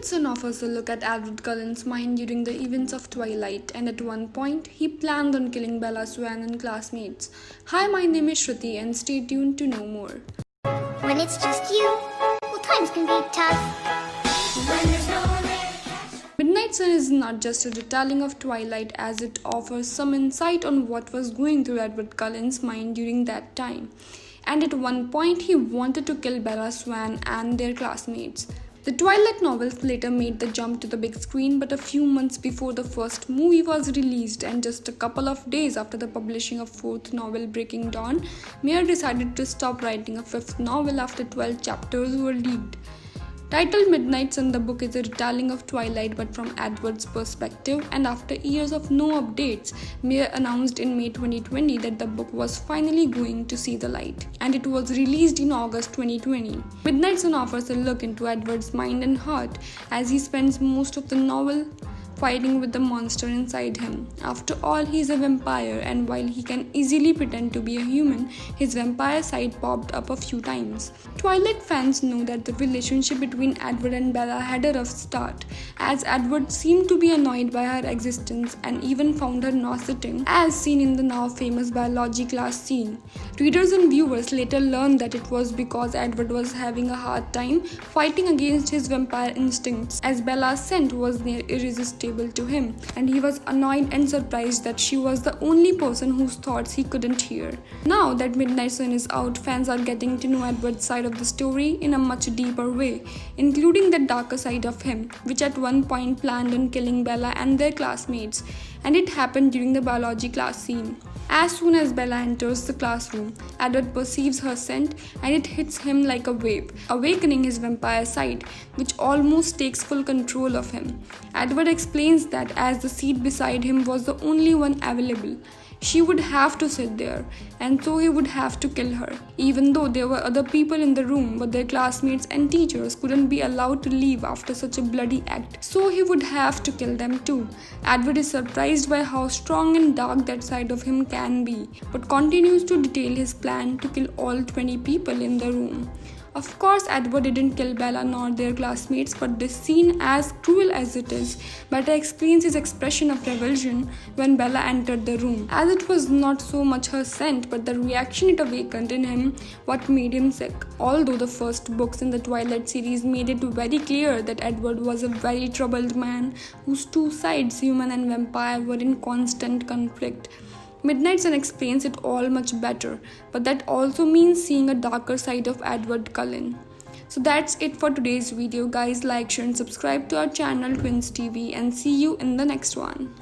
Midnight Sun offers a look at Edward Cullen's mind during the events of Twilight, and at one point, he planned on killing Bella Swan and classmates. Hi, my name is Shruti, and stay tuned to know more. When it's just you, well, times can be tough. When there's no one there to catch. Midnight Sun is not just a retelling of Twilight, as it offers some insight on what was going through Edward Cullen's mind during that time. And at one point, he wanted to kill Bella Swan and their classmates. The Twilight novels later made the jump to the big screen, but a few months before the first movie was released and just a couple of days after the publishing of fourth novel Breaking Dawn, Meyer decided to stop writing a fifth novel after 12 chapters were leaked. Titled Midnight Sun, the book is a retelling of Twilight but from Edward's perspective, and after years of no updates, Meyer announced in May 2020 that the book was finally going to see the light, and it was released in August 2020. Midnight Sun offers a look into Edward's mind and heart as he spends most of the novel fighting with the monster inside him. After all, he is a vampire, and while he can easily pretend to be a human, his vampire side popped up a few times. Twilight fans know that the relationship between Edward and Bella had a rough start, as Edward seemed to be annoyed by her existence and even found her nauseating, as seen in the now famous biology class scene. Readers and viewers later learned that it was because Edward was having a hard time fighting against his vampire instincts, as Bella's scent was near irresistible to him, and he was annoyed and surprised that she was the only person whose thoughts he couldn't hear. Now that Midnight Sun is out, fans are getting to know Edward's side of the story in a much deeper way, including the darker side of him, which at one point planned on killing Bella and their classmates, and it happened during the biology class scene. As soon as Bella enters the classroom, Edward perceives her scent and it hits him like a wave, awakening his vampire side, which almost takes full control of him. Edward explains that as the seat beside him was the only one available, she would have to sit there, and so he would have to kill her, even though there were other people in the room, but their classmates and teachers couldn't be allowed to leave after such a bloody act, so he would have to kill them too. Edward is surprised by how strong and dark that side of him can be, but continues to detail his plan to kill all 20 people in the room. Of course, Edward didn't kill Bella nor their classmates, but this scene, as cruel as it is, better explains his expression of revulsion when Bella entered the room, as it was not so much her scent but the reaction it awakened in him what made him sick. Although the first books in the Twilight series made it very clear that Edward was a very troubled man whose two sides, human and vampire, were in constant conflict, Midnight Sun explains it all much better, but that also means seeing a darker side of Edward Cullen. So that's it for today's video, guys. Like, share and subscribe to our channel Twins TV, and see you in the next one.